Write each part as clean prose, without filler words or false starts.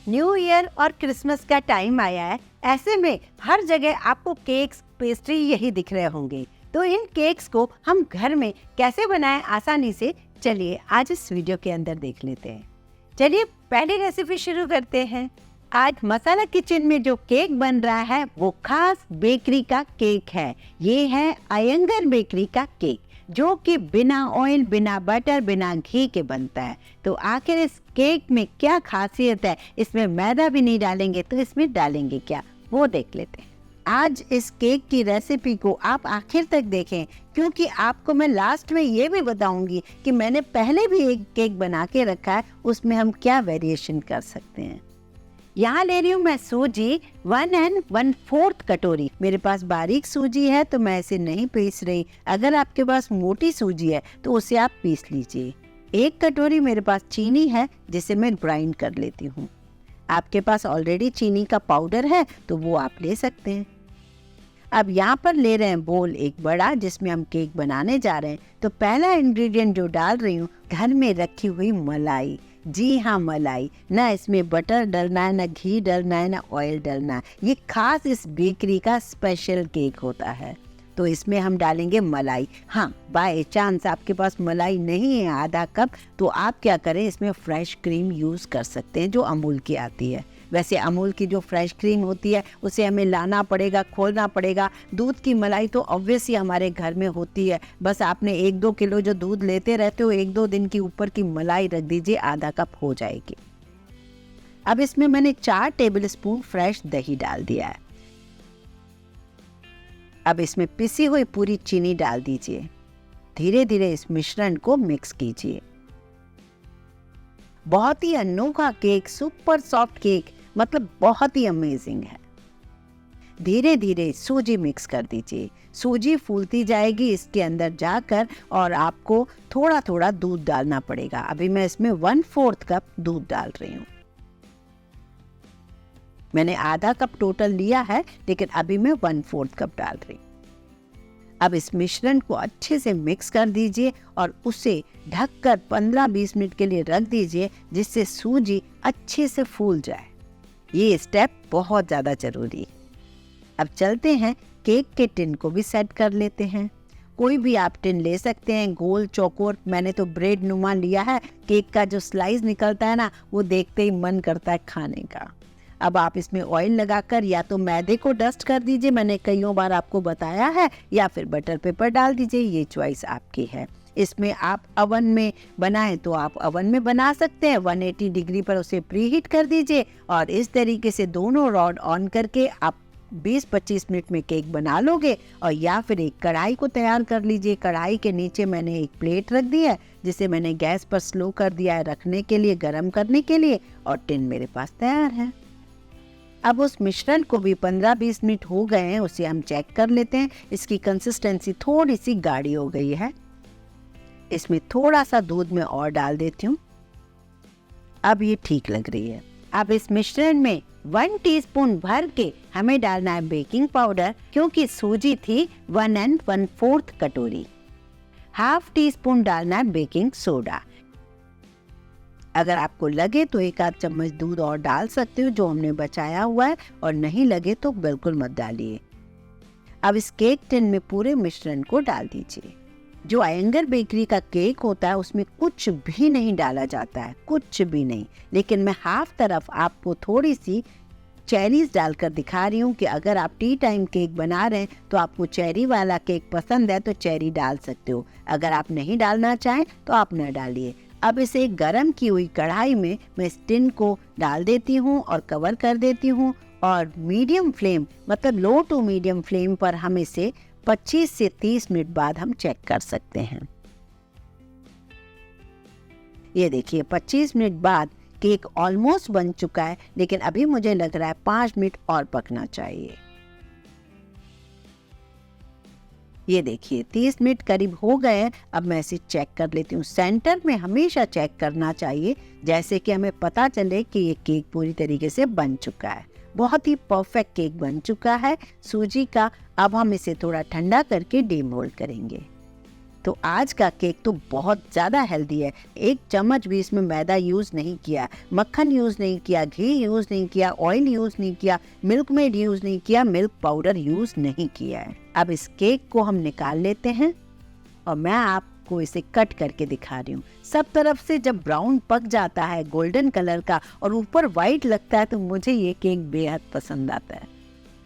New year और Christmas का time आया है। ऐसे में हर जगह आपको केक्स, पेस्ट्री यही दिख रहे होंगे। तो इन केक्स को हम घर में कैसे बनाएं आसानी से, चलिए आज इस वीडियो के अंदर देख लेते हैं। चलिए पहली रेसिपी शुरू करते हैं। आज मसाला किचन में जो केक बन रहा है वो खास बेकरी का केक है। ये है अयंगर बेकरी का केक, जो कि बिना ऑयल, बिना बटर, बिना घी के बनता है। तो आखिर इस केक में क्या खासियत है? इसमें मैदा भी नहीं डालेंगे तो इसमें डालेंगे क्या, वो देख लेते हैं। आज इस केक की रेसिपी को आप आखिर तक देखें, क्योंकि आपको मैं लास्ट में ये भी बताऊंगी कि मैंने पहले भी एक केक बना के रखा है, उसमें हम क्या वेरिएशन कर सकते हैं। यहाँ ले रही हूँ मैं सूजी 1 1/4 कटोरी। मेरे पास बारीक सूजी है तो मैं इसे नहीं पीस रही। अगर आपके पास मोटी सूजी है तो उसे आप पीस लीजिए। 1 कटोरी मेरे पास चीनी है जिसे मैं ग्राइंड कर लेती हूँ। आपके पास ऑलरेडी चीनी का पाउडर है तो वो आप ले सकते हैं। अब यहाँ पर ले रहे हैं बोल एक बड़ा, जिसमें हम केक बनाने जा रहे हैं। तो पहला इंग्रेडिएंट जो डाल रही हूँ, घर में रखी हुई मलाई। जी हाँ, मलाई। ना इसमें बटर डलना है, ना घी डलना है, ना ऑयल डलना है। ये खास इस बेकरी का स्पेशल केक होता है। तो इसमें हम डालेंगे मलाई। हाँ, बाय चांस आपके पास मलाई नहीं है आधा कप, तो आप क्या करें, इसमें फ्रेश क्रीम यूज़ कर सकते हैं जो अमूल की आती है। वैसे अमूल की जो फ्रेश क्रीम होती है उसे हमें लाना पड़ेगा, खोलना पड़ेगा। दूध की मलाई तो ऑब्वियसली हमारे घर में होती है। बस आपने 1-2 किलो जो दूध लेते रहते हो, 1-2 दिन की ऊपर की मलाई रख दीजिए, आधा कप हो जाएगी। अब इसमें मैंने 4 टेबल स्पून फ्रेश दही डाल दिया है। अब इसमें पिसी हुई पूरी चीनी डाल दीजिए। धीरे धीरे इस मिश्रण को मिक्स कीजिए। बहुत ही अनोखा केक, सुपर सॉफ्ट केक, मतलब बहुत ही अमेजिंग है। धीरे धीरे सूजी मिक्स कर दीजिए। सूजी फूलती जाएगी इसके अंदर जाकर, और आपको थोड़ा थोड़ा दूध डालना पड़ेगा। अभी मैं इसमें 1/4 कप दूध डाल रही हूँ। मैंने आधा कप टोटल लिया है, लेकिन अभी मैं 1/4 कप डाल रही हूँ। अब इस मिश्रण को अच्छे से मिक्स कर दीजिए और उसे ढककर 15-20 मिनट के लिए रख दीजिए, जिससे सूजी अच्छे से फूल जाए। ये स्टेप बहुत ज़्यादा ज़रूरी है। अब चलते हैं, केक के टिन को भी सेट कर लेते हैं। कोई भी आप टिन ले सकते हैं, गोल, चौकोर। मैंने तो ब्रेड नुमा लिया है। केक का जो स्लाइस निकलता है ना, वो देखते ही मन करता है खाने का। अब आप इसमें ऑयल लगाकर या तो मैदे को डस्ट कर दीजिए, मैंने कईयों बार आपको बताया है, या फिर बटर पेपर डाल दीजिए। ये चॉइस आपकी है। इसमें आप अवन में बनाएं तो आप अवन में बना सकते हैं। 180 डिग्री पर उसे प्रीहीट कर दीजिए, और इस तरीके से दोनों रॉड ऑन करके आप 20-25 मिनट में केक बना लोगे। और या फिर एक कढ़ाई को तैयार कर लीजिए। कढ़ाई के नीचे मैंने एक प्लेट रख दी है, जिसे मैंने गैस पर स्लो कर दिया है रखने के लिए, गर्म करने के लिए, और टिन मेरे पास तैयार है। अब उस मिश्रण को भी 15-20 मिनट हो गए हैं, उसे हम चेक कर लेते हैं। इसकी कंसिस्टेंसी थोड़ी सी गाढ़ी हो गई है। इसमें थोड़ा सा दूध में और डाल देती हूँ। अब ये ठीक लग रही है। अब इस मिश्रण में 1 टीस्पून भर के हमें डालना है बेकिंग पाउडर, क्योंकि सूजी थी 1 1/4 कटोरी। 1/2 टीस्पून डालना है बेकिंग सोडा। अगर आपको लगे तो 1 आध चम्मच दूध और डाल सकते हो जो हमने बचाया हुआ है, और नहीं लगे तो बिल्कुल मत डालिए। अब इस केक टिन में पूरे मिश्रण को डाल दीजिए। जो अयंगर बेकरी का केक होता है उसमें कुछ भी नहीं डाला जाता है, कुछ भी नहीं। लेकिन मैं हाफ तरफ आपको थोड़ी सी चेरीज डालकर दिखा रही हूँ कि अगर आप टी टाइम केक बना रहे हैं तो आपको चेरी वाला केक पसंद है तो चेरी डाल सकते हो। अगर आप नहीं डालना चाहें तो आप न डालिए। अब इसे गरम की हुई कढ़ाई में मैं इस टिन को डाल देती हूँ और कवर कर देती हूँ, और मीडियम फ्लेम, मतलब लो टू मीडियम फ्लेम पर हम इसे 25 से 30 मिनट बाद हम चेक कर सकते हैं। ये देखिए 25 मिनट बाद केक ऑलमोस्ट बन चुका है, लेकिन अभी मुझे लग रहा है 5 मिनट और पकना चाहिए। ये देखिए 30 मिनट करीब हो गए हैं। अब मैं इसे चेक कर लेती हूँ। सेंटर में हमेशा चेक करना चाहिए, जैसे कि हमें पता चले कि ये केक पूरी तरीके से बन चुका है। बहुत ही परफेक्ट केक बन चुका है सूजी का। अब हम इसे थोड़ा ठंडा करके डीमोल्ड करेंगे। तो आज का केक तो बहुत ज़्यादा हेल्दी है। 1 चम्मच भी इसमें मैदा यूज़ नहीं किया, मक्खन यूज़ नहीं किया, घी यूज़ नहीं किया, ऑयल यूज़ नहीं किया, मिल्क मेड यूज़ नहीं किया, मिल्क पाउडर यूज़ नहीं किया है। अब इस केक को हम निकाल लेते हैं और मैं आपको इसे कट करके दिखा रही हूँ। सब तरफ से जब ब्राउन पक जाता है गोल्डन कलर का और ऊपर वाइट लगता है तो मुझे ये केक बेहद पसंद आता है।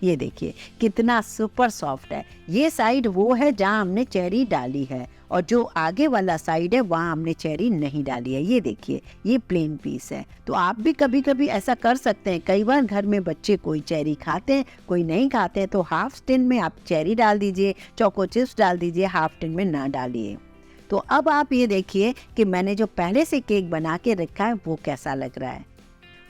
ये देखिए कितना सुपर सॉफ्ट है। ये साइड वो है जहाँ हमने चेरी डाली है और जो आगे वाला साइड है वहाँ हमने चेरी नहीं डाली है। ये देखिए ये प्लेन पीस है। तो आप भी कभी कभी ऐसा कर सकते हैं। कई बार घर में बच्चे कोई चेरी खाते हैं कोई नहीं खाते हैं, तो हाफ टिन में आप चेरी डाल दीजिए, चोको चिप्स डाल दीजिए, हाफ टिन में ना डालिए। तो अब आप ये देखिए कि मैंने जो पहले से केक बना के रखा है वो कैसा लग रहा है।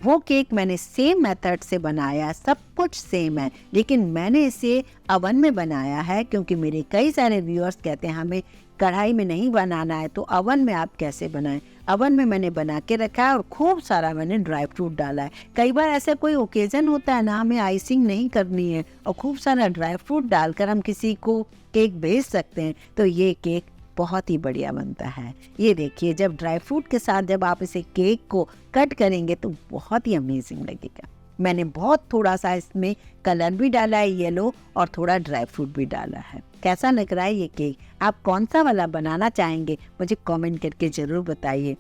वो केक मैंने सेम मेथड से बनाया, सब कुछ सेम है, लेकिन मैंने इसे अवन में बनाया है क्योंकि मेरे कई सारे व्यूअर्स कहते हैं हमें कढ़ाई में नहीं बनाना है, तो अवन में आप कैसे बनाएं। अवन में मैंने बना के रखा है और खूब सारा मैंने ड्राई फ्रूट डाला है। कई बार ऐसा कोई ओकेजन होता है ना, हमें आइसिंग नहीं करनी है और खूब सारा ड्राई फ्रूट डालकर हम किसी को केक भेज सकते हैं, तो ये केक बहुत ही बढ़िया बनता है। ये देखिए जब ड्राई फ्रूट के साथ जब आप इसे केक को कट करेंगे तो बहुत ही अमेजिंग लगेगा। मैंने बहुत थोड़ा सा इसमें कलर भी डाला है येलो और थोड़ा ड्राई फ्रूट भी डाला है। कैसा लग रहा है ये केक? आप कौन सा वाला बनाना चाहेंगे मुझे कमेंट करके ज़रूर बताइए।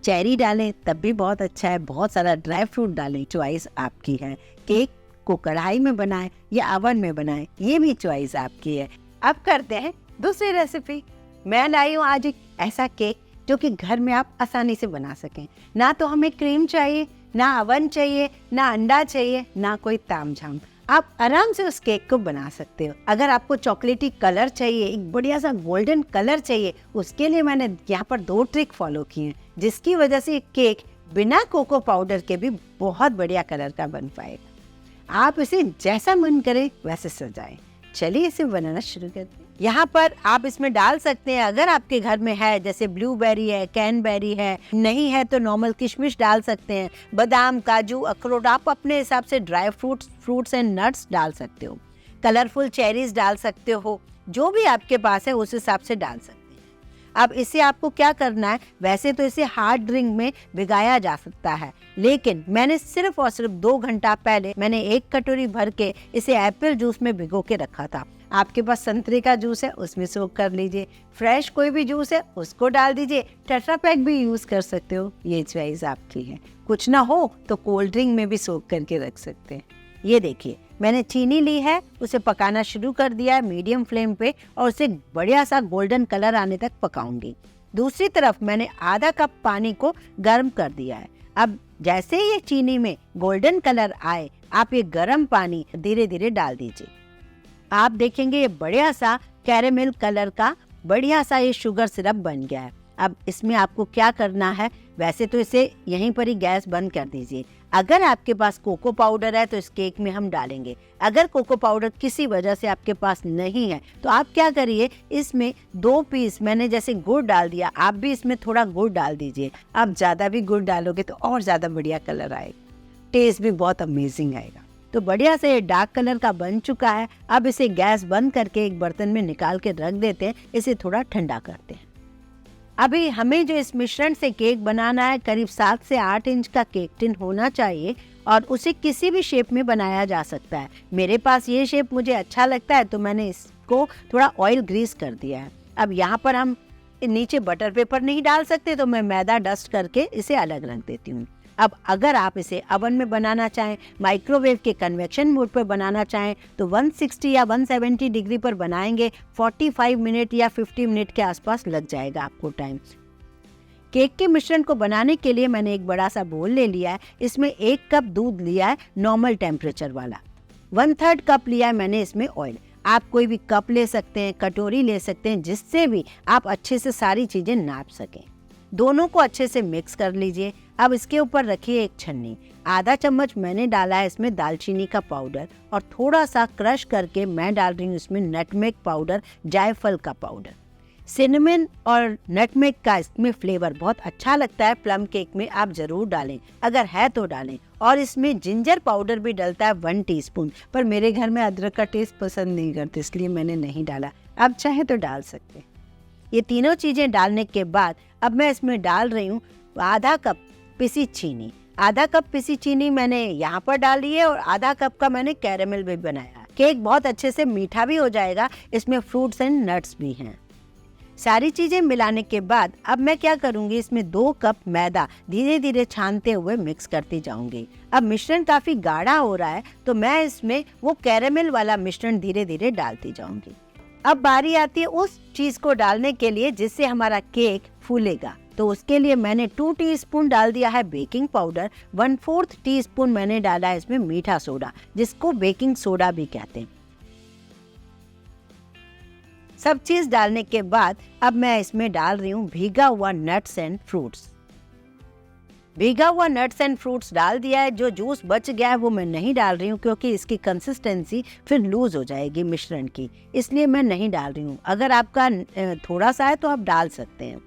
चेरी डालें तब भी बहुत अच्छा है, बहुत सारा ड्राई फ्रूट डालें, चॉइस आपकी है। केक को कढ़ाई में बनाएं या ओवन में बनाएं, ये भी चॉइस आपकी है। अब करते हैं दूसरी रेसिपी। मैं लाई हूँ आज एक ऐसा केक जो कि घर में आप आसानी से बना सकें। ना तो हमें क्रीम चाहिए, ना ओवन चाहिए, ना अंडा चाहिए, ना कोई तामझाम। आप आराम से उस केक को बना सकते हो। अगर आपको चॉकलेटी कलर चाहिए, एक बढ़िया सा गोल्डन कलर चाहिए, उसके लिए मैंने यहाँ पर 2 ट्रिक फॉलो की हैं, जिसकी वजह से केक बिना कोको पाउडर के भी बहुत बढ़िया कलर का बन पाएगा। आप इसे जैसा मन करे वैसे सजाएं। चलिए इसे बनाना शुरू करते हैं। यहाँ पर आप इसमें डाल सकते हैं, अगर आपके घर में है जैसे ब्लूबेरी है, कैनबेरी है, नहीं है तो नॉर्मल किशमिश डाल सकते हैं, बादाम, काजू, अखरोट, आप अपने हिसाब से ड्राई फ्रूट्स एंड नट्स डाल सकते हो, कलरफुल चेरीज डाल सकते हो, जो भी आपके पास है उस हिसाब से डाल सकते हैं। अब इसे आपको क्या करना है, वैसे तो इसे हार्ड ड्रिंक में भिगाया जा सकता है, लेकिन मैंने सिर्फ और सिर्फ 2 घंटा पहले मैंने 1 कटोरी भर के इसे एप्पल जूस में भिगो के रखा था। आपके पास संतरे का जूस है उसमें सोक कर लीजिए, फ्रेश कोई भी जूस है उसको डाल दीजिए, टेट्रा पैक भी यूज़ कर सकते हो, ये चॉइस आपकी है। कुछ ना हो तो कोल्ड ड्रिंक में भी सोक करके रख सकते हैं। ये देखिए मैंने चीनी ली है, उसे पकाना शुरू कर दिया है मीडियम फ्लेम पे और उसे बढ़िया सा गोल्डन कलर आने तक पकाऊंगी। दूसरी तरफ मैंने आधा कप पानी को गर्म कर दिया है। अब जैसे ही ये चीनी में गोल्डन कलर आए, आप ये गर्म पानी धीरे धीरे डाल दीजिए। आप देखेंगे ये बढ़िया सा कैरेमल कलर का बढ़िया सा ये शुगर सिरप बन गया है। अब इसमें आपको क्या करना है, वैसे तो इसे यहीं पर ही गैस बंद कर दीजिए। अगर आपके पास कोको पाउडर है तो इस केक में हम डालेंगे। अगर कोको पाउडर किसी वजह से आपके पास नहीं है तो आप क्या करिए, इसमें 2 पीस मैंने जैसे गुड़ डाल दिया, आप भी इसमें थोड़ा गुड़ डाल दीजिए। आप ज़्यादा भी गुड़ डालोगे तो और ज़्यादा बढ़िया कलर आएगा, टेस्ट भी बहुत अमेजिंग आएगा। तो बढ़िया से ये डार्क कलर का बन चुका है। अब इसे गैस बंद करके एक बर्तन में निकाल के रख देते हैं, इसे थोड़ा ठंडा करते हैं। अभी हमें जो इस मिश्रण से केक बनाना है, करीब 7 से 8 इंच का केक टिन होना चाहिए और उसे किसी भी शेप में बनाया जा सकता है। मेरे पास ये शेप मुझे अच्छा लगता है तो मैंने इसको थोड़ा ऑयल ग्रीस कर दिया है। अब यहाँ पर हम नीचे बटर पेपर नहीं डाल सकते तो मैं मैदा डस्ट करके इसे अलग रख देती हूँ। अब अगर आप इसे ओवन में बनाना चाहें, माइक्रोवेव के कन्वेक्शन मोड पर बनाना चाहें तो 160 या 170 डिग्री पर बनाएंगे। 45 मिनट या 50 मिनट के आसपास लग जाएगा आपको टाइम। केक के मिश्रण को बनाने के लिए मैंने एक बड़ा सा बोल ले लिया है, इसमें 1 कप दूध लिया है नॉर्मल टेम्परेचर वाला, 1/3 कप लिया है मैंने इसमें ऑयल। आप कोई भी कप ले सकते हैं, कटोरी ले सकते हैं, जिससे भी आप अच्छे से सारी चीज़ें नाप सकें। दोनों को अच्छे से मिक्स कर लीजिए। अब इसके ऊपर रखिए एक छन्नी। आधा चम्मच मैंने डाला है इसमें दालचीनी का पाउडर और थोड़ा सा क्रश करके मैं डाल रही हूँ इसमें नटमेग पाउडर, जायफल का पाउडर। सिनेमन और नटमेग का इसमें फ्लेवर बहुत अच्छा लगता है, प्लम केक में आप ज़रूर डालें, अगर है तो डालें। और इसमें जिंजर पाउडर भी डलता है 1 टीस्पून, पर मेरे घर में अदरक का टेस्ट पसंद नहीं करते इसलिए मैंने नहीं डाला, आप चाहे तो डाल सकते हैं। ये तीनों चीज़ें डालने के बाद अब मैं इसमें डाल रही हूँ आधा कप पिसी चीनी। आधा कप पिसी चीनी मैंने यहाँ पर डाली है और आधा कप का मैंने कैरेमल भी बनाया। केक बहुत अच्छे से मीठा भी हो जाएगा, इसमें फ्रूट्स एंड नट्स भी हैं। सारी चीज़ें मिलाने के बाद अब मैं क्या करूँगी, इसमें 2 कप मैदा धीरे धीरे छानते हुए मिक्स करती जाऊँगी। अब मिश्रण काफ़ी गाढ़ा हो रहा है तो मैं इसमें वो कैरेमल वाला मिश्रण धीरे धीरे डालती जाऊँगी। अब बारी आती है उस चीज़ को डालने के लिए जिससे हमारा केक फूलेगा। तो उसके लिए मैंने 2 टीस्पून डाल दिया है बेकिंग पाउडर, 1/4 टीस्पून मैंने डाला है इसमें मीठा सोडा, जिसको बेकिंग सोडा भी कहते हैं। सब चीज़ डालने के बाद अब मैं इसमें डाल रही हूँ भीगा हुआ नट्स एंड फ्रूट्स। भीगा हुआ नट्स एंड फ्रूट्स डाल दिया है। जो जूस बच गया है वो मैं नहीं डाल रही हूँ क्योंकि इसकी कंसिस्टेंसी फिर लूज हो जाएगी मिश्रण की, इसलिए मैं नहीं डाल रही हूँ। अगर आपका थोड़ा सा है तो आप डाल सकते हैं।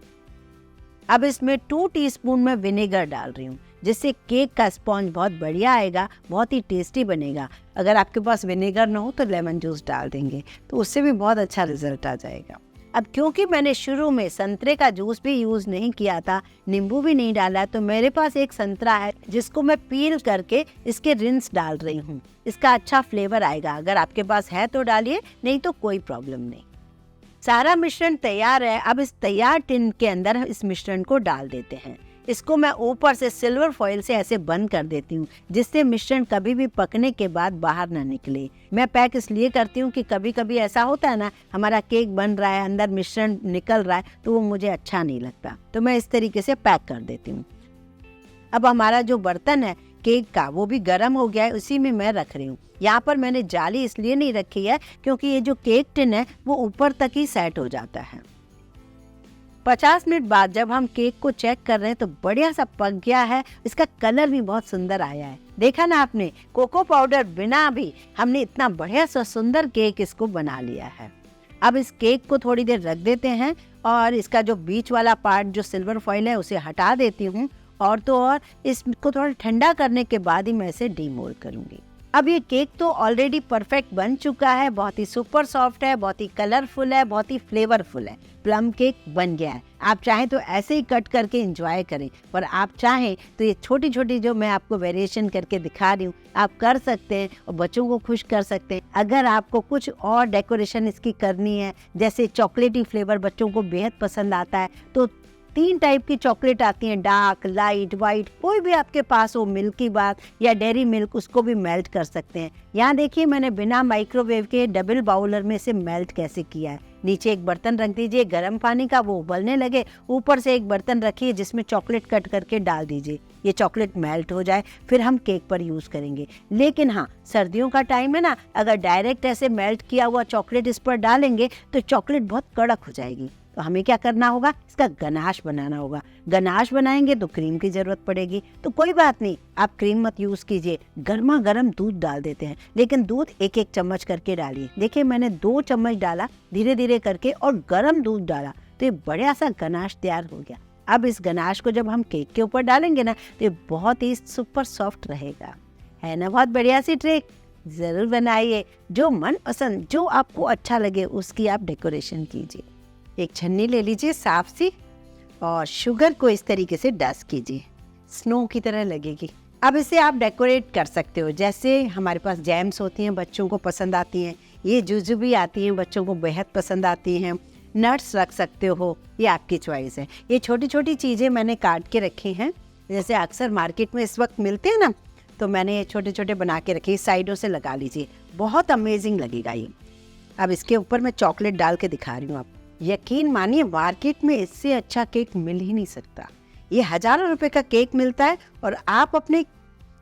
अब इसमें 2 टीस्पून में विनेगर डाल रही हूँ, जिससे केक का स्पॉन्ज बहुत बढ़िया आएगा, बहुत ही टेस्टी बनेगा। अगर आपके पास विनेगर ना हो तो लेमन जूस डाल देंगे तो उससे भी बहुत अच्छा रिजल्ट आ जाएगा। अब क्योंकि मैंने शुरू में संतरे का जूस भी यूज़ नहीं किया था, नींबू भी नहीं डाला, तो मेरे पास एक संतरा है जिसको मैं पील करके इसके रिंस डाल रही हूँ। इसका अच्छा फ्लेवर आएगा। अगर आपके पास है तो डालिए, नहीं तो कोई प्रॉब्लम नहीं। सारा मिश्रण तैयार है। अब इस तैयार टिन के अंदर इस मिश्रण को डाल देते हैं। इसको मैं ऊपर से सिल्वर फॉइल से ऐसे बंद कर देती हूँ, जिससे मिश्रण कभी भी पकने के बाद बाहर ना निकले। मैं पैक इसलिए करती हूँ कि कभी कभी ऐसा होता है ना, हमारा केक बन रहा है, अंदर मिश्रण निकल रहा है, तो वो मुझे अच्छा नहीं लगता, तो मैं इस तरीके से पैक कर देती हूँ। अब हमारा जो बर्तन है केक का वो भी गर्म हो गया है, उसी में मैं रख रही हूँ। यहाँ पर मैंने जाली इसलिए नहीं रखी है क्योंकि ये जो केक टिन है वो ऊपर तक ही सेट हो जाता है। 50 मिनट बाद जब हम केक को चेक कर रहे हैं तो बढ़िया सा पक गया है। इसका कलर भी बहुत सुंदर आया है। देखा ना आपने, कोको पाउडर बिना भी हमने इतना बढ़िया सा सुंदर केक इसको बना लिया है। अब इस केक को थोड़ी देर रख देते हैं और इसका जो बीच वाला पार्ट जो सिल्वर फॉइल है उसे हटा देती हूँ, और तो और इसको थोड़ा ठंडा करने के बाद ही मैं इसे डीमोल्ड करूँगी। अब ये केक तो ऑलरेडी परफेक्ट बन चुका है, बहुत ही सुपर सॉफ्ट है, बहुत ही कलरफुल है, बहुत ही फ्लेवरफुल है। प्लम केक बन गया है। आप चाहें तो ऐसे ही कट करके एंजॉय करें, पर आप चाहें तो ये छोटी छोटी जो मैं आपको वेरिएशन करके दिखा रही हूँ आप कर सकते हैं और बच्चों को खुश कर सकते हैं। अगर आपको कुछ और डेकोरेशन इसकी करनी है, जैसे चॉकलेटी फ्लेवर बच्चों को बेहद पसंद आता है, तो 3 टाइप की चॉकलेट आती हैं, डार्क, लाइट, वाइट, कोई भी आपके पास हो, मिल्की बार या डेयरी मिल्क, उसको भी मेल्ट कर सकते हैं। यहाँ देखिए मैंने बिना माइक्रोवेव के डबल बाउलर में से मेल्ट कैसे किया है। नीचे एक बर्तन रख दीजिए गर्म पानी का, वो उबलने लगे, ऊपर से एक बर्तन रखिए जिसमें चॉकलेट कट करके डाल दीजिए। ये चॉकलेट मेल्ट हो जाए फिर हम केक पर यूज़ करेंगे। लेकिन हाँ, सर्दियों का टाइम है ना, अगर डायरेक्ट ऐसे मेल्ट किया हुआ चॉकलेट इस पर डालेंगे तो चॉकलेट बहुत कड़क हो जाएगी। तो हमें क्या करना होगा, इसका गनाश बनाना होगा। गनाश बनाएंगे तो क्रीम की जरूरत पड़ेगी, तो कोई बात नहीं, आप क्रीम मत यूज़ कीजिए, गर्मा गर्म दूध डाल देते हैं, लेकिन दूध 1-1 चम्मच करके डालिए। देखिए मैंने 2 चम्मच डाला धीरे धीरे करके और गर्म दूध डाला, तो ये बढ़िया सा गनाश तैयार हो गया। अब इस गनाश को जब हम केक के ऊपर डालेंगे ना तो ये बहुत ही सुपर सॉफ्ट रहेगा। है ना बहुत बढ़िया सी ट्रिक, ज़रूर बनाइए। जो मन पसंद, जो आपको अच्छा लगे उसकी आप डेकोरेशन कीजिए। एक छन्नी ले लीजिए साफ सी और शुगर को इस तरीके से डस्ट कीजिए, स्नो की तरह लगेगी। अब इसे आप डेकोरेट कर सकते हो, जैसे हमारे पास जैम्स होती हैं बच्चों को पसंद आती हैं, ये जुजुबी आती हैं बच्चों को बेहद पसंद आती हैं, नट्स रख सकते हो, ये आपकी चॉइस है। ये छोटी छोटी चीज़ें मैंने काट के रखी हैं, जैसे अक्सर मार्केट में इस वक्त मिलते हैं ना, तो मैंने ये छोटे छोटे बना के रखे, साइडों से लगा लीजिए, बहुत अमेजिंग लगेगा ये। अब इसके ऊपर मैं चॉकलेट डाल के दिखा रही हूँ आप, यकीन मानिए मार्केट में इससे अच्छा केक मिल ही नहीं सकता। ये हज़ारों रुपए का केक मिलता है और आप अपने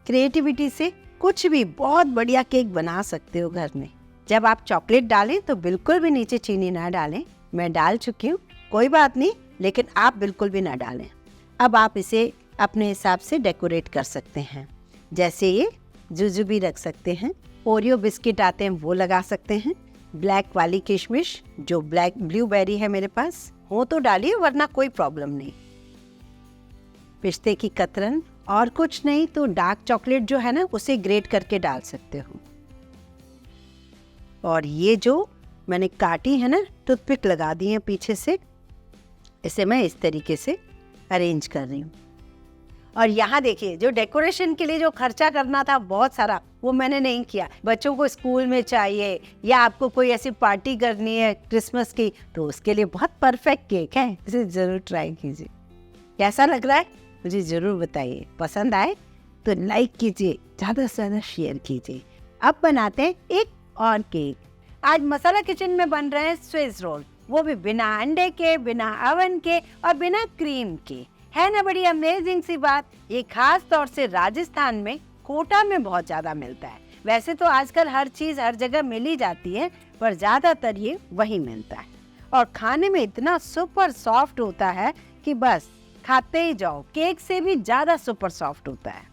क्रिएटिविटी से कुछ भी बहुत बढ़िया केक बना सकते हो घर में। जब आप चॉकलेट डालें तो बिल्कुल भी नीचे चीनी ना डालें, मैं डाल चुकी हूँ, कोई बात नहीं, लेकिन आप बिल्कुल भी ना डालें। अब आप इसे अपने हिसाब से डेकोरेट कर सकते हैं, जैसे ये जुजुबी रख सकते हैं, ओरियो बिस्किट आते हैं वो लगा सकते हैं, ब्लैक वाली किशमिश जो ब्लैक ब्लूबेरी है मेरे पास हो तो डालिए, वरना कोई प्रॉब्लम नहीं। पिस्ते की कतरन और कुछ नहीं तो डार्क चॉकलेट जो है ना उसे ग्रेट करके डाल सकते हो। और ये जो मैंने काटी है ना टूथपिक लगा दी है पीछे से, इसे मैं इस तरीके से अरेंज कर रही हूँ। और यहाँ देखिए, जो डेकोरेशन के लिए जो खर्चा करना था बहुत सारा, वो मैंने नहीं किया। बच्चों को स्कूल में चाहिए या आपको कोई ऐसी पार्टी करनी है क्रिसमस की, तो उसके लिए बहुत परफेक्ट केक है। इसे ज़रूर ट्राई कीजिए। कैसा लग रहा है मुझे ज़रूर बताइए। पसंद आए तो लाइक कीजिए, ज़्यादा से ज़्यादा शेयर कीजिए। अब बनाते हैं एक और केक। आज मसाला किचन में बन रहे हैं स्विस रोल, वो भी बिना अंडे के, बिना ओवन के और बिना क्रीम के। है ना बड़ी अमेजिंग सी बात। ये खास तौर से राजस्थान में कोटा में बहुत ज़्यादा मिलता है। वैसे तो आजकल हर चीज़ हर जगह मिल ही जाती है, पर ज़्यादातर ये वहीं मिलता है। और खाने में इतना सुपर सॉफ्ट होता है कि बस खाते ही जाओ। केक से भी ज़्यादा सुपर सॉफ्ट होता है।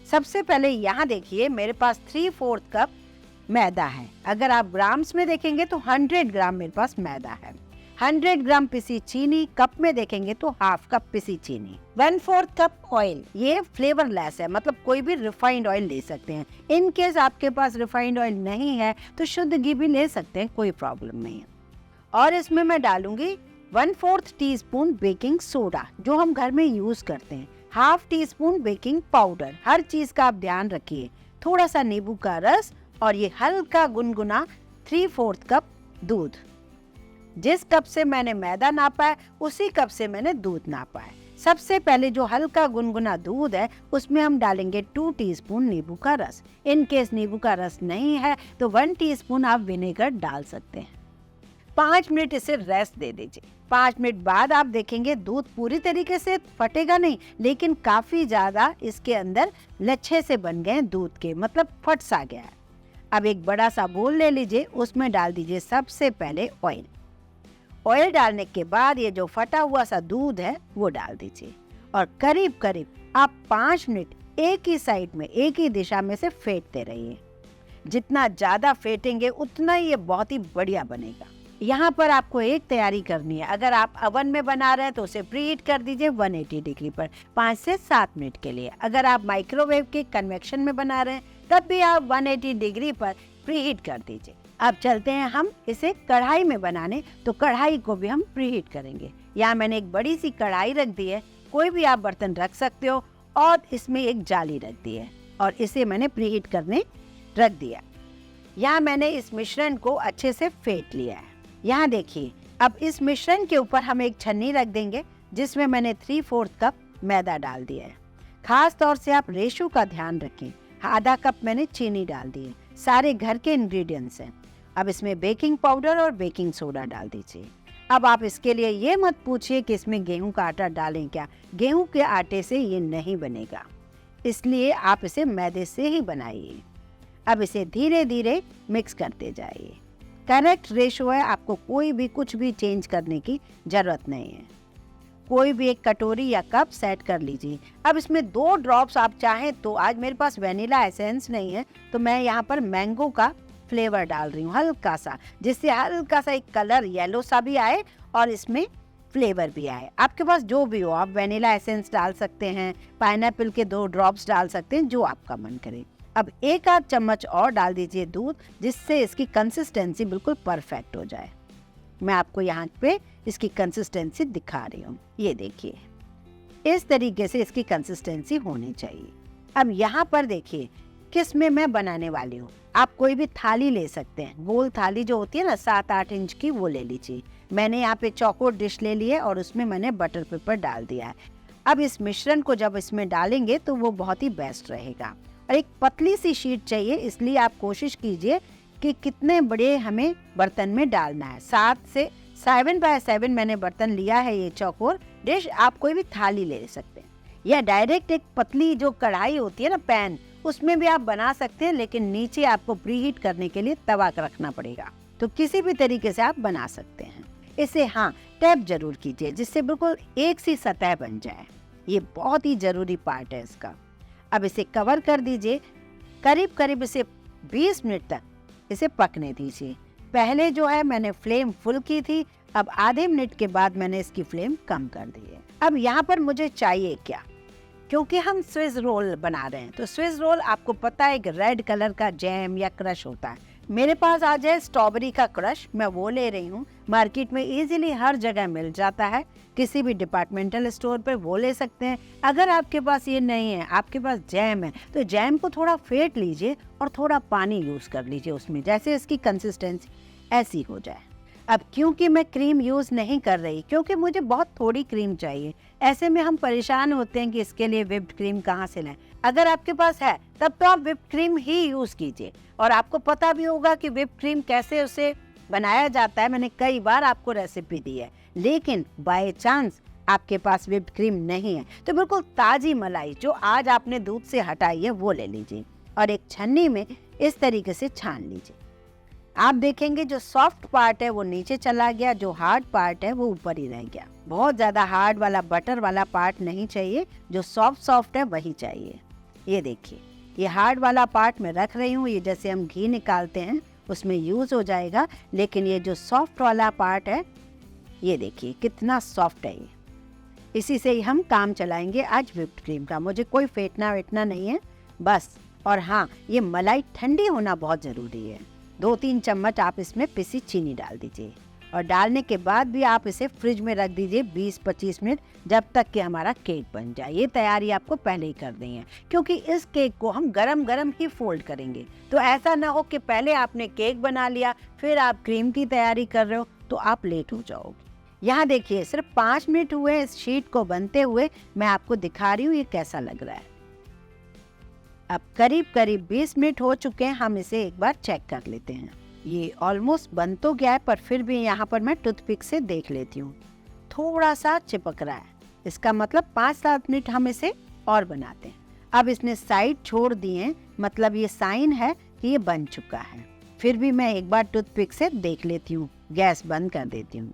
सबसे पहले यहाँ देखिए, मेरे पास 3/4 कप मैदा है। अगर आप ग्राम्स में देखेंगे तो 100 ग्राम मेरे पास मैदा है। 100 ग्राम पिसी चीनी, कप में देखेंगे तो हाफ कप पिसी चीनी। 1/4 कप ऑयल, ये फ्लेवरलेस है, मतलब कोई भी रिफाइंड ऑयल ले सकते हैं। इन केस आपके पास रिफाइंड ऑयल नहीं है तो शुद्ध घी भी ले सकते हैं, कोई प्रॉब्लम नहीं है। और इसमें मैं डालूंगी 1/4 टीस्पून बेकिंग सोडा, जो हम घर में यूज करते हैं। Half teaspoon baking powder. हर चीज का आप ध्यान रखिए। थोड़ा सा नींबू का रस और ये हल्का गुनगुना 3/4 कप दूध। जिस कप से मैंने मैदा नापा है उसी कप से मैंने दूध नापा है। सबसे पहले जो हल्का गुनगुना दूध है उसमें हम डालेंगे 2 टीस्पून नींबू का रस। इन केस नींबू का रस नहीं है तो 1 टीस्पून आप विनेगर डाल सकते हैं। 5 मिनट इसे रेस्ट दे दीजिए। 5 मिनट बाद आप देखेंगे दूध पूरी तरीके से फटेगा नहीं, लेकिन काफी ज्यादा इसके अंदर लच्छे से बन गए दूध के, मतलब फट सा गया है। अब एक बड़ा सा बोल ले लीजिए, उसमें डाल दीजिए सबसे पहले ऑयल। ऑयल डालने के बाद ये जो फटा हुआ सा दूध है वो डाल दीजिए और करीब करीब आप 5 मिनट एक ही साइड में, एक ही दिशा में से फेंटते रहिए। जितना ज्यादा फेंटेंगे उतना ही ये बहुत ही बढ़िया बनेगा। यहाँ पर आपको एक तैयारी करनी है। अगर आप ओवन में बना रहे हैं तो उसे प्रीहीट कर दीजिए 180 डिग्री पर 5 से 7 मिनट के लिए। अगर आप माइक्रोवेव के कन्वेक्शन में बना रहे हैं तब भी आप 180 डिग्री पर प्रीहीट कर दीजिए। अब चलते हैं हम इसे कढ़ाई में बनाने, तो कढ़ाई को भी हम प्रीहीट करेंगे। यहाँ मैंने एक बड़ी सी कढ़ाई रख दी है, कोई भी आप बर्तन रख सकते हो, और इसमें एक जाली रख दी है और इसे मैंने प्रीहीट करने रख दिया। यहाँ मैंने इस मिश्रण को अच्छे से फेंट लिया है। यहाँ देखिए, अब इस मिश्रण के ऊपर हम एक छन्नी रख देंगे जिसमें मैंने 3/4 कप मैदा डाल दिया है। खास तौर से आप रेशो का ध्यान रखें। आधा कप मैंने चीनी डाल दी है। सारे घर के इंग्रेडिएंट्स हैं। अब इसमें बेकिंग पाउडर और बेकिंग सोडा डाल दीजिए। अब आप इसके लिए ये मत पूछिए कि इसमें गेहूं का आटा डालें क्या। गेहूं के आटे से ये नहीं बनेगा, इसलिए आप इसे मैदे से ही बनाइए। अब इसे धीरे धीरे मिक्स करते जाइए। करेक्ट रेशो है, आपको कोई भी कुछ भी चेंज करने की जरूरत नहीं है। कोई भी एक कटोरी या कप सेट कर लीजिए। अब इसमें 2 ड्रॉप्स आप चाहें तो, आज मेरे पास वेनिला एसेंस नहीं है तो मैं यहाँ पर मैंगो का फ्लेवर डाल रही हूँ हल्का सा, जिससे हल्का सा एक कलर येलो सा भी आए और इसमें फ्लेवर भी आए। आपके पास जो भी हो, आप वेनिला एसेंस डाल सकते हैं, पाइनएप्पल के 2 ड्रॉप्स डाल सकते हैं, जो आपका मन करे। अब 1 आध चम्मच और डाल दीजिए दूध, जिससे इसकी कंसिस्टेंसी बिल्कुल परफेक्ट हो जाए। मैं आपको यहाँ पे इसकी कंसिस्टेंसी दिखा रही हूँ। ये देखिए, इस तरीके से इसकी कंसिस्टेंसी होनी चाहिए। अब यहाँ पर देखिए किस में मैं बनाने वाली हूँ। आप कोई भी थाली ले सकते हैं, गोल थाली जो होती है ना 7-8 इंच की, वो ले लीजिए। मैंने यहाँ पे चौकोर डिश ले ली है और उसमें मैंने बटर पेपर डाल दिया है। अब इस मिश्रण को जब इसमें डालेंगे तो वो बहुत ही बेस्ट रहेगा। और एक पतली सी शीट चाहिए, इसलिए आप कोशिश कीजिए कि कितने बड़े हमें बर्तन में डालना है। 7 से 7x7 मैंने बर्तन लिया है ये चौकोर डिश। आप कोई भी थाली ले सकते हैं या डायरेक्ट एक पतली जो कढ़ाई होती है ना, पैन, उसमें भी आप बना सकते हैं, लेकिन नीचे आपको प्रीहीट करने के लिए तवा रखना पड़ेगा। तो किसी भी तरीके से आप बना सकते हैं। इसे टैप जरूर कीजिए जिससे बिल्कुल एक सी सतह बन जाए। ये बहुत ही जरूरी पार्ट है इसका। अब इसे कवर कर दीजिए। करीब करीब इसे 20 मिनट तक इसे पकने दीजिए। पहले जो है मैंने फ्लेम फुल की थी, अब आधे मिनट के बाद मैंने इसकी फ्लेम कम कर दी है। अब यहाँ पर मुझे चाहिए क्या, क्योंकि हम स्विस रोल बना रहे हैं, तो स्विस रोल आपको पता है एक रेड कलर का जैम या क्रश होता है। मेरे पास आज है स्ट्रॉबेरी का क्रश, मैं वो ले रही हूँ। मार्केट में इजीली हर जगह मिल जाता है, किसी भी डिपार्टमेंटल स्टोर पर वो ले सकते हैं। अगर आपके पास ये नहीं है, आपके पास जैम है, तो जैम को थोड़ा फेंट लीजिए और थोड़ा पानी यूज़ कर लीजिए उसमें, जैसे इसकी कंसिस्टेंसी ऐसी हो जाए। अब क्योंकि मैं क्रीम यूज़ नहीं कर रही, क्योंकि मुझे बहुत थोड़ी क्रीम चाहिए, ऐसे में हम परेशान होते हैं कि इसके लिए व्हिप्ड क्रीम कहाँ से लाएं। अगर आपके पास है तब तो आप व्हिप्ड क्रीम ही यूज़ कीजिए, और आपको पता भी होगा कि व्हिप्ड क्रीम कैसे उसे बनाया जाता है। मैंने कई बार आपको रेसिपी दी है। लेकिन बाय चांस आपके पास व्हिप्ड क्रीम नहीं है, तो बिल्कुल ताज़ी मलाई जो आज आपने दूध से हटाई है वो ले लीजिए और एक छन्नी में इस तरीके से छान लीजिए। आप देखेंगे जो सॉफ्ट पार्ट है वो नीचे चला गया, जो हार्ड पार्ट है वो ऊपर ही रह गया। बहुत ज़्यादा हार्ड वाला बटर वाला पार्ट नहीं चाहिए, जो सॉफ्ट है वही चाहिए। ये देखिए, ये हार्ड वाला पार्ट मैं रख रही हूँ, ये जैसे हम घी निकालते हैं उसमें यूज़ हो जाएगा। लेकिन ये जो सॉफ्ट वाला पार्ट है, ये देखिए कितना सॉफ्ट है ये। इसी से ही हम काम चलाएंगे आज व्हिप्ड क्रीम का। मुझे कोई फेंटना वेटना नहीं है बस। और हाँ, ये मलाई ठंडी होना बहुत ज़रूरी है। 2-3 चम्मच आप इसमें पिसी चीनी डाल दीजिए और डालने के बाद भी आप इसे फ्रिज में रख दीजिए 20-25 मिनट, जब तक कि हमारा केक बन जाए। ये तैयारी आपको पहले ही कर दी है, क्योंकि इस केक को हम गरम गरम ही फोल्ड करेंगे। तो ऐसा ना हो कि पहले आपने केक बना लिया फिर आप क्रीम की तैयारी कर रहे हो, तो आप लेट हो जाओगे। यहाँ देखिए, सिर्फ 5 मिनट हुए इस शीट को बनते हुए। मैं आपको दिखा रही हूँ ये कैसा लग रहा है। अब करीब करीब 20 मिनट हो चुके हैं, हम इसे एक बार चेक कर लेते हैं। ये ऑलमोस्ट बन तो गया है, पर फिर भी यहाँ पर मैं टूथपिक से देख लेती हूँ, थोड़ा सा चिपक रहा है। इसका मतलब 5-7 मिनट हम इसे और बनाते हैं। अब इसने साइड छोड़ दिए, मतलब ये साइन है कि ये बन चुका है। फिर भी मैं एक बार टूथपिक से देख लेती हूँ। गैस बंद कर देती हूँ।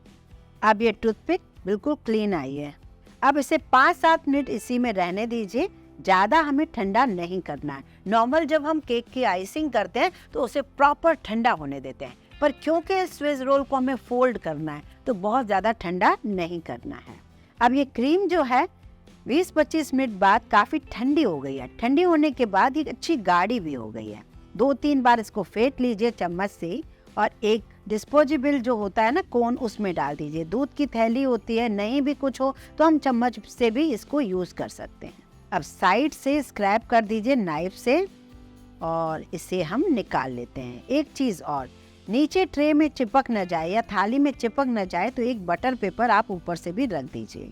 अब ये टूथपिक बिल्कुल क्लीन आई है। अब इसे 5-7 मिनट इसी में रहने दीजिए। ज़्यादा हमें ठंडा नहीं करना है। नॉर्मल जब हम केक की आइसिंग करते हैं तो उसे प्रॉपर ठंडा होने देते हैं, पर क्योंकि स्विस रोल को हमें फोल्ड करना है तो बहुत ज़्यादा ठंडा नहीं करना है। अब ये क्रीम जो है 20-25 मिनट बाद काफ़ी ठंडी हो गई है। ठंडी होने के बाद ये अच्छी गाढ़ी भी हो गई है। 2-3 बार इसको फेंट लीजिए चम्मच से, और एक डिस्पोजेबल जो होता है ना कोन, उसमें डाल दीजिए। दूध की थैली होती है, नहीं भी कुछ हो तो हम चम्मच से भी इसको यूज़ कर सकते हैं। अब साइड से स्क्रैप कर दीजिए नाइफ से और इसे हम निकाल लेते हैं। एक चीज़ और, नीचे ट्रे में चिपक न जाए या थाली में चिपक न जाए तो एक बटर पेपर आप ऊपर से भी रख दीजिए।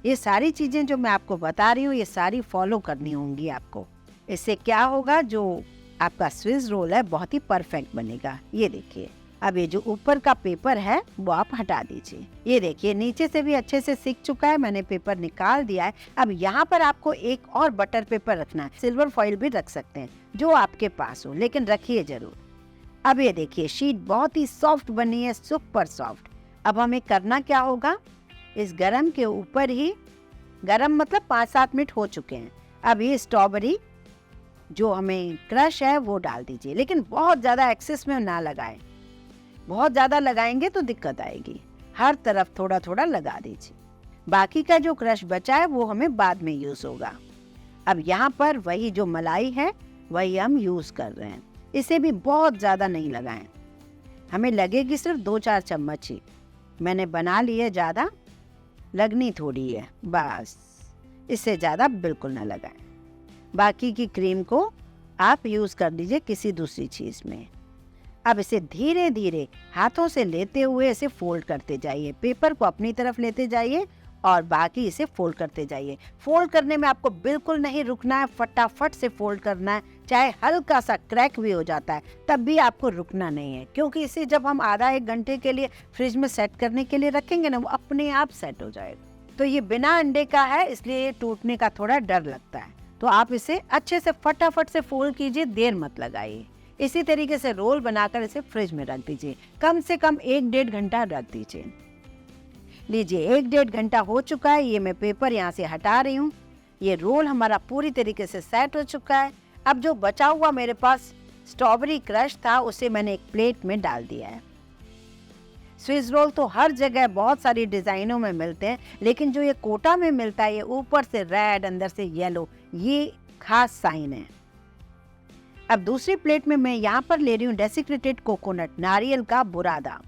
ये सारी चीज़ें जो मैं आपको बता रही हूँ ये सारी फॉलो करनी होंगी आपको। इससे क्या होगा, जो आपका स्विस रोल है बहुत ही परफेक्ट बनेगा। ये देखिए, अब ये जो ऊपर का पेपर है वो आप हटा दीजिए। ये देखिए नीचे से भी अच्छे से सिक चुका है, मैंने पेपर निकाल दिया है। अब यहाँ पर आपको एक और बटर पेपर रखना है। सिल्वर फॉइल भी रख सकते हैं जो आपके पास हो, लेकिन रखिए जरूर। अब ये देखिए शीट बहुत ही सॉफ्ट बनी है, सुपर सॉफ्ट। अब हमें करना क्या होगा, इस गरम के ऊपर ही, गरम मतलब 5-7 मिनट हो चुके हैं, अब ये स्ट्रॉबेरी जो हमें क्रश है वो डाल दीजिए। लेकिन बहुत ज़्यादा एक्सेस में ना लगाएं, बहुत ज़्यादा लगाएंगे तो दिक्कत आएगी। हर तरफ थोड़ा थोड़ा लगा दीजिए। बाकी का जो क्रश बचा है वो हमें बाद में यूज़ होगा। अब यहाँ पर वही जो मलाई है वही हम यूज़ कर रहे हैं। इसे भी बहुत ज़्यादा नहीं लगाएं, हमें लगेगी सिर्फ 2-4 चम्मच ही। मैंने बना ली है, ज़्यादा लगनी थोड़ी है बस, इससे ज़्यादा बिल्कुल ना लगाएं। बाकी की क्रीम को आप यूज़ कर लीजिए किसी दूसरी चीज़ में। अब इसे धीरे धीरे हाथों से लेते हुए इसे फोल्ड करते जाइए। पेपर को अपनी तरफ लेते जाइए और बाकी इसे फोल्ड करते जाइए। फोल्ड करने में आपको बिल्कुल नहीं रुकना है, फटाफट से फोल्ड करना है। चाहे हल्का सा क्रैक भी हो जाता है तब भी आपको रुकना नहीं है, क्योंकि इसे जब हम आधा 1 घंटे के लिए फ्रिज में सेट करने के लिए रखेंगे ना, वो अपने आप सेट हो जाएगा। तो ये बिना अंडे का है, इसलिए ये टूटने का थोड़ा डर लगता है। तो आप इसे अच्छे से फटाफट से फोल्ड कीजिए, देर मत लगाइए। इसी तरीके से रोल बनाकर इसे फ्रिज में रख दीजिए। कम से कम 1-1.5 घंटा रख दीजिए। लीजिए 1-1.5 घंटा हो चुका है। ये मैं पेपर यहाँ से हटा रही हूँ। ये रोल हमारा पूरी तरीके से सेट हो चुका है। अब जो बचा हुआ मेरे पास स्ट्रॉबेरी क्रश था उसे मैंने एक प्लेट में डाल दिया है। स्विस रोल तो हर जगह बहुत सारी डिजाइनों में मिलते हैं, लेकिन जो ये कोटा में मिलता है ये ऊपर से रेड अंदर से येलो, ये खास साइन है। अब दूसरी प्लेट में मैं यहाँ पर ले रही हूँ डेसिक्रेटेड कोकोनट, नारियल का बुरादा।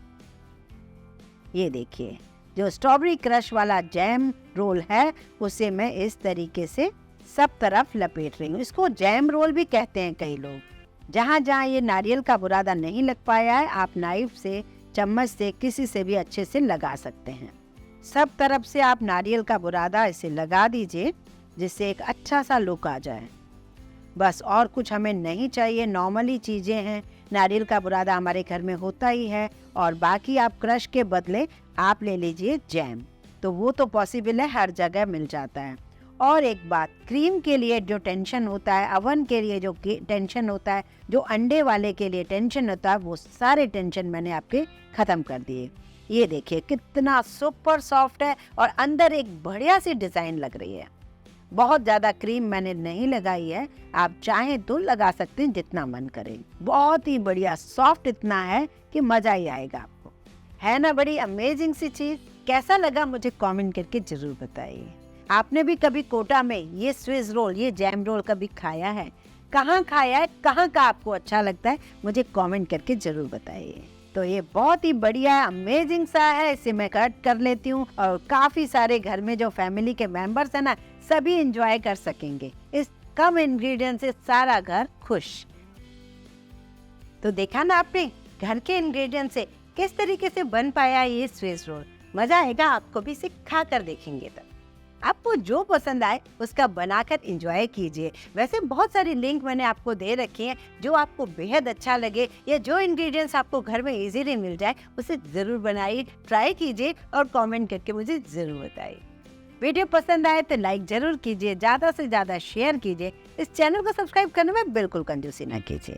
ये देखिए, जो स्ट्रॉबेरी क्रश वाला जैम रोल है उसे मैं इस तरीके से सब तरफ लपेट रही हूँ। इसको जैम रोल भी कहते हैं कई लोग। जहाँ जहाँ ये नारियल का बुरादा नहीं लग पाया है, आप नाइफ से, चम्मच से, किसी से भी अच्छे से लगा सकते हैं। सब तरफ से आप नारियल का बुरादा इसे लगा दीजिए, जिससे एक अच्छा सा लुक आ जाए। बस और कुछ हमें नहीं चाहिए, नॉर्मली चीज़ें हैं। नारियल का बुरादा हमारे घर में होता ही है, और बाकी आप क्रश के बदले आप ले लीजिए जैम, तो वो तो पॉसिबल है, हर जगह मिल जाता है। और एक बात, क्रीम के लिए जो टेंशन होता है, अवन के लिए जो टेंशन होता है, जो अंडे वाले के लिए टेंशन होता है, वो सारे टेंशन मैंने आपके ख़त्म कर दिए। ये देखिए कितना सुपर सॉफ्ट है और अंदर एक बढ़िया सी डिज़ाइन लग रही है। बहुत ज़्यादा क्रीम मैंने नहीं लगाई है, आप चाहें तो लगा सकते हैं जितना मन करे। बहुत ही बढ़िया सॉफ्ट इतना है कि मज़ा ही आएगा आपको। है ना बड़ी अमेजिंग सी चीज़? कैसा लगा मुझे कमेंट करके ज़रूर बताइए। आपने भी कभी कोटा में ये स्विस रोल, ये जैम रोल कभी खाया है? कहाँ खाया है, कहाँ का आपको अच्छा लगता है, मुझे कमेंट करके ज़रूर बताइए। तो ये बहुत ही बढ़िया अमेजिंग सा है, इसे मैं कट कर लेती हूँ और काफ़ी सारे घर में जो फैमिली के मेंबर्स हैं ना, सभी एंजॉय कर सकेंगे। इस कम इंग्रेडिएंट से सारा घर खुश। तो देखा ना आपने, घर के इंग्रेडिएंट से किस तरीके से बन पाया ये स्विस रोल। मज़ा आएगा आपको भी इसे खा कर देखेंगे तो। आपको जो पसंद आए उसका बनाकर एंजॉय कीजिए। वैसे बहुत सारी लिंक मैंने आपको दे रखी हैं, जो आपको बेहद अच्छा लगे या जो इंग्रेडिएंट्स आपको घर में इजीली मिल जाए उसे ज़रूर बनाइए, ट्राई कीजिए और कमेंट करके मुझे ज़रूर बताइए। वीडियो पसंद आए तो लाइक ज़रूर कीजिए, ज़्यादा से ज़्यादा शेयर कीजिए। इस चैनल को सब्सक्राइब करने में बिल्कुल कंजूसी ना कीजिए।